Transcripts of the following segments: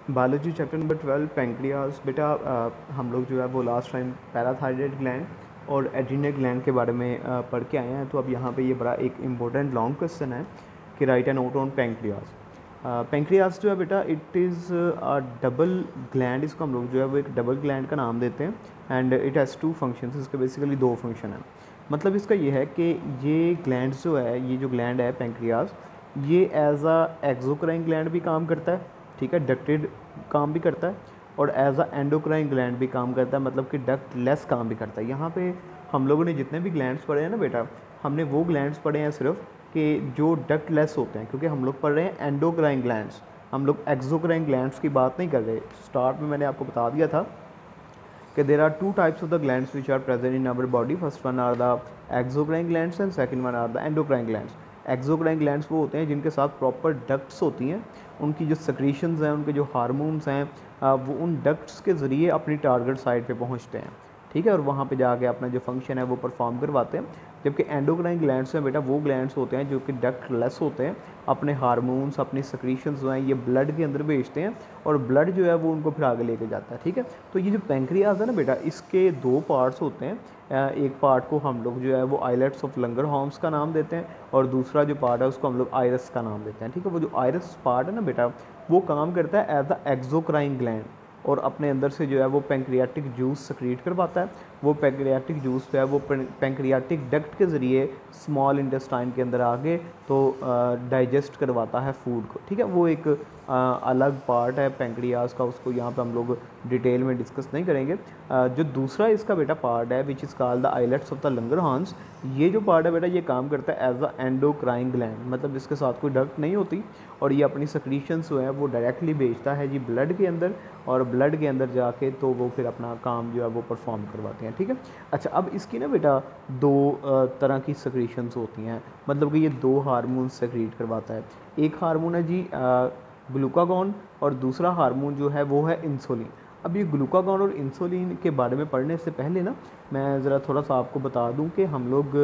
Biology chapter number 12 pancreas. बेटा हम लोग जो है वो लास्ट टाइम पैराथायरॉइड ग्लैंड और एड्रीनल ग्लैंड के बारे में पढ़ के आए हैं। तो अब यहाँ पे ये बड़ा एक इम्पोर्टेंट लॉन्ग क्वेश्चन है कि write an note on pancreas. Pancreas जो है बेटा it is a double gland, इसको हम लोग जो है वो एक डबल ग्लैंड का नाम देते हैं and it has two functions. इसके बेसिकली दो फंक्शन हैं। मतलब इसका ये है कि ये ग्लैंड जो है, ये जो ग्लैंड है पेंक्रियाज, ये एज अ एक्सोक्राइन ग्लैंड भी काम करता है, ठीक है, डक्टेड काम भी करता है, और एज अ एंडोक्राइन ग्लैंड भी काम करता है, मतलब कि डक्ट लेस काम भी करता है। यहाँ पे हम लोगों ने जितने भी ग्लैंड्स पढ़े हैं ना बेटा, हमने वो ग्लैंड्स पढ़े हैं सिर्फ कि जो डक्ट लेस होते हैं, क्योंकि हम लोग पढ़ रहे हैं एंडोक्राइन ग्लैंड्स, हम लोग एक्सोक्राइन ग्लैंड्स की बात नहीं कर रहे। स्टार्ट में मैंने आपको बता दिया था कि there are two types of the glands which are present in our body. First one are the exocrine glands and second one are the endocrine glands. Exocrine glands वो होते हैं जिनके साथ प्रॉपर डक्ट्स होती हैं, उनकी जो सेक्रीशंस हैं, उनके जो हार्मोन्स हैं, वो उन डक्ट्स के ज़रिए अपनी टारगेट साइट पे पहुंचते हैं, ठीक है, और वहाँ पे जाके अपना जो फंक्शन है वो परफॉर्म करवाते हैं। जबकि एंडोक्राइन ग्लैंड्स में बेटा वो ग्लैंड्स होते हैं जो कि डक्ट लेस होते हैं, अपने हार्मोन्स, अपनी सेक्रीशंस जो हैं ये ब्लड के अंदर भेजते हैं और ब्लड जो है वो उनको फिर आगे लेके जाता है, ठीक है। तो ये जो पेंक्रियाज है ना बेटा, इसके दो पार्ट्स होते हैं। एक पार्ट को हम लोग जो है वो आइलेट्स ऑफ लंगरहॉर्न्स का नाम देते हैं और दूसरा जो पार्ट है उसको हम लोग आयरस का नाम देते हैं, ठीक है। वो जो आयरस पार्ट है ना बेटा, वो काम करता है एज द एक्सोक्राइन ग्लैंड और अपने अंदर से जो है वो पेंक्रियाटिक जूस सक्रीट करवाता है। वो पेंक्रियाटिक जूस जो है वो पेंक्रियाटिक डक्ट के ज़रिए स्मॉल इंटेस्टाइन के अंदर आके तो डाइजेस्ट करवाता है फूड को, ठीक है। वो एक अलग पार्ट है पेंक्रियाज का, उसको यहाँ पे हम लोग डिटेल में डिस्कस नहीं करेंगे। जो दूसरा इसका बेटा पार्ट है which is called the islets of the Langerhans, ये जो पार्ट है बेटा ये काम करता है एज अ एंडोक्राइन ग्लैंड, मतलब इसके साथ कोई डक्ट नहीं होती और ये अपनी सक्रीशंस जो है वो डायरेक्टली भेजता है जी ब्लड के अंदर, और ब्लड के अंदर जाके तो वो फिर अपना काम जो है वो परफॉर्म करवाते हैं, ठीक है। अच्छा, अब इसकी ना बेटा दो तरह की सक्रीशंस होती हैं, मतलब कि ये दो हार्मोन्स सक्रीट करवाता है। एक हार्मोन है जी ग्लूकागॉन और दूसरा हार्मोन जो है वो है इंसुलिन। अब ये ग्लूकागॉन और इंसुलिन के बारे में पढ़ने से पहले ना मैं ज़रा थोड़ा सा आपको बता दूं कि हम लोग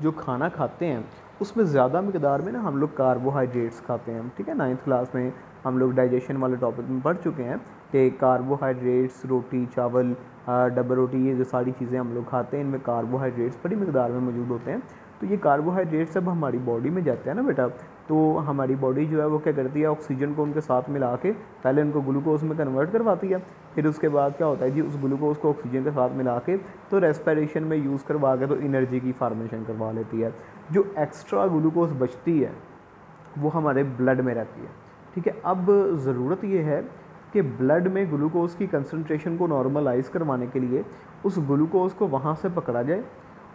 जो खाना खाते हैं उसमें ज़्यादा मकदार में ना हम लोग कार्बोहाइड्रेट्स खाते हैं, ठीक है। 9th क्लास में हम लोग डाइजेशन वाले टॉपिक में पढ़ चुके हैं कि कार्बोहाइड्रेट्स, रोटी, चावल, डबल रोटी, ये जो सारी चीज़ें हम लोग खाते हैं इनमें कार्बोहाइड्रेट्स बड़ी मकदार में मौजूद होते हैं। तो ये कार्बोहाइड्रेट्स जब हमारी बॉडी में जाते हैं ना बेटा, तो हमारी बॉडी जो है वो क्या करती है, ऑक्सीजन को उनके साथ मिला के पहले उनको ग्लूकोज में कन्वर्ट करवाती है, फिर उसके बाद क्या होता है जी, उस ग्लूकोज को ऑक्सीजन के साथ मिला के तो रेस्पिरेशन में यूज़ करवा के तो एनर्जी की फार्मेशन करवा लेती है। जो एक्स्ट्रा ग्लूकोज बचती है वो हमारे ब्लड में रहती है, ठीक है। अब ज़रूरत ये है कि ब्लड में ग्लूकोज की कंसनट्रेशन को नॉर्मलाइज करवाने के लिए उस ग्लूकोज को वहाँ से पकड़ा जाए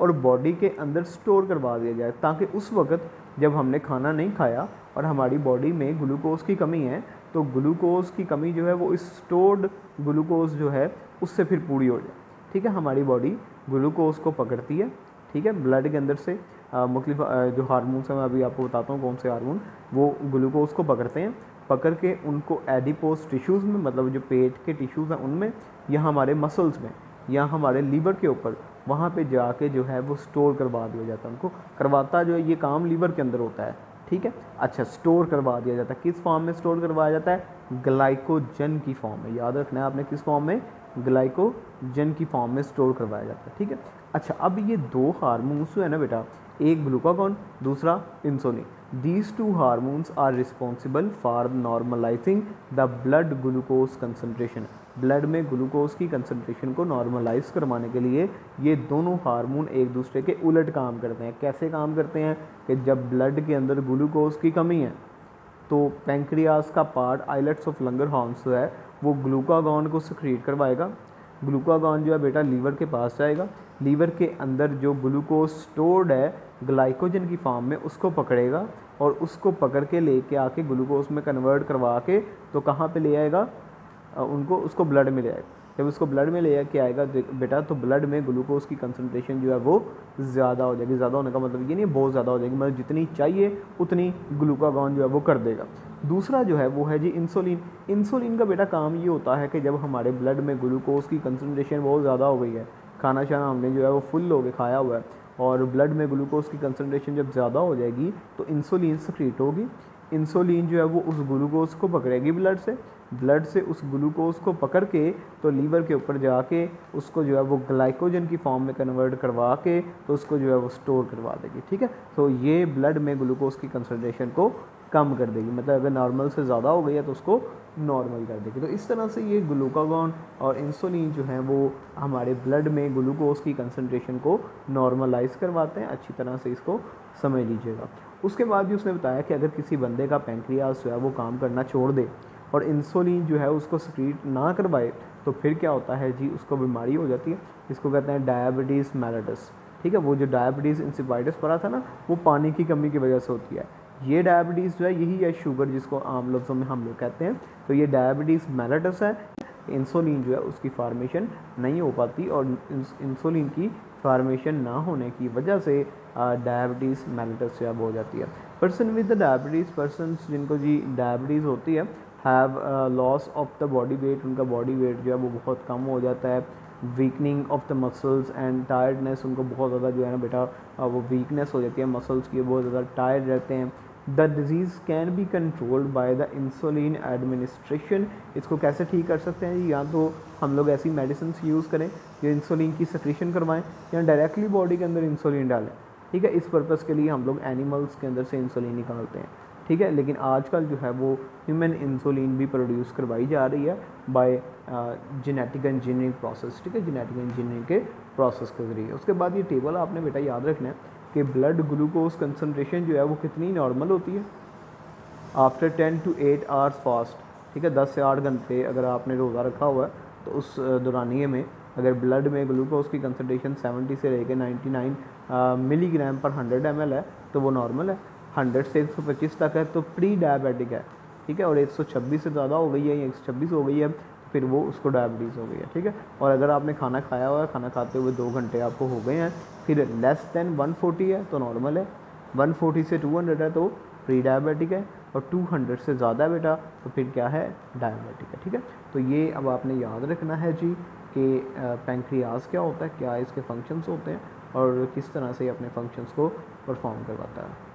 और बॉडी के अंदर स्टोर करवा दिया जाए, ताकि उस वक्त जब हमने खाना नहीं खाया और हमारी बॉडी में ग्लूकोज की कमी है तो ग्लूकोज की कमी जो है वो इस स्टोर्ड ग्लूकोज जो है उससे फिर पूरी हो जाए, ठीक है। हमारी बॉडी ग्लूकोज को पकड़ती है, ठीक है, ब्लड के अंदर से मुख्तलिफ जो हार्मोन्स हैं मैं अभी आपको बताता हूँ कौन से हार्मोन, वो ग्लूकोज को पकड़ते हैं, पकड़ के उनको एडिपोज टिश्यूज़ में, मतलब जो पेट के टिश्यूज़ हैं उनमें, या हमारे मसल्स में, या हमारे लीवर के ऊपर, वहाँ पे जाके जो है वो स्टोर करवा दिया जाता है। उनको करवाता जो है ये काम लीवर के अंदर होता है, ठीक है। अच्छा, स्टोर करवा दिया जाता है, किस फॉर्म में स्टोर करवाया जाता है, ग्लाइकोजन की फॉर्म में, याद रखना है आपने, किस फॉर्म में, ग्लाइकोजन की फॉर्म में स्टोर करवाया जाता है, ठीक है। अच्छा, अब ये दो हार्मोन्स जो है ना बेटा, एक ग्लूकागॉन, दूसरा insulin, these two hormones are responsible for normalizing the blood glucose concentration. Blood में ग्लूकोज की कंसनट्रेशन को नॉर्मलाइज करवाने के लिए ये दोनों हार्मोन एक दूसरे के उलट काम करते हैं। कैसे काम करते हैं कि जब ब्लड के अंदर ग्लूकोज की कमी है तो पेंक्रियाज का पार्ट आइलेट्स ऑफ लंगरहॉर्न्स जो है वो ग्लूकागॉन को सिक्रीट करवाएगा। ग्लूकागॉन जो है बेटा लीवर के पास जाएगा, लीवर के अंदर जो ग्लूकोज स्टोर्ड है ग्लाइकोजन की फॉर्म में उसको पकड़ेगा और उसको पकड़ के लेके आके ग्लूकोज में कन्वर्ट करवा के तो कहाँ पे ले आएगा, उनको उसको ब्लड में ले आएगा। जब उसको ब्लड में ले के आएगा बेटा, तो ब्लड में ग्लूकोज की कंसनट्रेशन जो है वो ज़्यादा हो जाएगी। ज़्यादा होने का मतलब ये नहीं बहुत ज़्यादा हो जाएगी, मतलब जितनी चाहिए उतनी ग्लूकागॉन जो है वो कर देगा। दूसरा जो है वो है जी इंसुलिन। इंसुलिन का बेटा काम ये होता है कि जब हमारे ब्लड में ग्लूकोज की कंसनट्रेशन बहुत ज़्यादा हो गई है, खाना शाना हमने जो है वो फुल हो के खाया हुआ है और ब्लड में ग्लूकोज की कंसनट्रेशन जब ज़्यादा हो जाएगी तो इंसुलिन सक्रीट होगी। इंसुलिन जो है वो उस ग्लूकोज को पकड़ेगी ब्लड से, ब्लड से उस ग्लूकोज को पकड़ के तो लीवर के ऊपर जाके उसको जो है वो ग्लाइकोजन की फॉर्म में कन्वर्ट करवा के तो उसको जो है वो स्टोर करवा देगी, ठीक है। तो ये ब्लड में ग्लूकोज की कंसनट्रेशन को कम कर देगी, मतलब अगर नॉर्मल से ज़्यादा हो गई है तो उसको नॉर्मल कर देगी। तो इस तरह से ये ग्लूकागॉन और इंसुलिन जो है वो हमारे ब्लड में ग्लूकोज की कंसनट्रेशन को नॉर्मलाइज करवाते हैं। अच्छी तरह से इसको समझ लीजिएगा। उसके बाद भी उसने बताया कि अगर किसी बंदे का पैंक्रियाज जो है वो काम करना छोड़ दे और इंसुलिन जो है उसको सिक्रीट ना करवाए तो फिर क्या होता है जी, उसको बीमारी हो जाती है, इसको कहते हैं डायबिटीज़ मेलिटस, ठीक है। वो जो डायबिटीज़ इंसिपाइटिस पड़ा था ना, वो पानी की कमी की वजह से होती है। ये डायबिटीज़ जो है यही है शुगर, जिसको आम लफ्ज़ों में हम लोग कहते हैं। तो ये डायबिटीज़ मेलिटस है। इंसुलिन जो है उसकी फार्मेशन नहीं हो पाती और इंसुलिन की फार्मेशन ना होने की वजह से डायबिटीज़ मेलिटस जो है वो हो जाती है। Person with the diabetes, person जिनको जी डायबिटीज़ होती है, have loss of the body weight, उनका बॉडी वेट जो है वो बहुत कम हो जाता है। Weakening of the muscles and tiredness, उनको बहुत ज़्यादा जो है ना बेटा वो वीकनेस हो जाती है मसल्स की, बहुत ज़्यादा टायर्ड रहते हैं। The disease can be controlled by the insulin administration, इसको कैसे ठीक कर सकते हैं? या तो हम लोग ऐसी मेडिसिन यूज़ करें जो इंसुलिन की सक्रीशन करवाएं या डायरेक्टली बॉडी के अंदर इंसुलिन डालें, ठीक है। इस पर्पज़ के लिए हम लोग एनिमल्स के अंदर से इंसुलिन निकालते हैं, ठीक है। लेकिन आजकल जो है वो ह्यूमन इंसुलिन भी प्रोड्यूस करवाई जा रही है बाय जेनेटिक इंजीनियरिंग प्रोसेस, ठीक है, जेनेटिक इंजीनियरिंग के प्रोसेस के ज़रिए। उसके बाद ये टेबल आपने बेटा याद रखना है कि ब्लड ग्लूकोज कंसनट्रेशन जो है वो कितनी नॉर्मल होती है आफ्टर 10 to 8 आवर्स फास्ट, ठीक है। 10 से 8 घंटे अगर आपने रोज़ा रखा हुआ है तो उस दौरानिए में अगर ब्लड में ग्लूकोज की कंसनट्रेशन 70 से लेकर 99 मिलीग्राम पर 100 ml है तो वो नॉर्मल है। 100 से 125 तक है तो प्री डायबिटिक है, ठीक है। और 126 से ज़्यादा हो गई है या 126 हो गई है तो फिर वो उसको डायबिटीज़ हो गई है, ठीक है। और अगर आपने खाना खाया हुआ है, खाना खाते हुए 2 घंटे आपको हो गए हैं, फिर लेस दैन 140 है तो नॉर्मल है, 140 से 200 है तो प्री डायबिटिक है, और 200 से ज़्यादा है बेटा तो फिर क्या है, डायबिटिक है, ठीक है। तो ये अब आपने याद रखना है जी कि पैंक्रियाज क्या होता है, क्या इसके फंक्शंस होते हैं और किस तरह से अपने फंक्शंस को परफॉर्म करवाता है।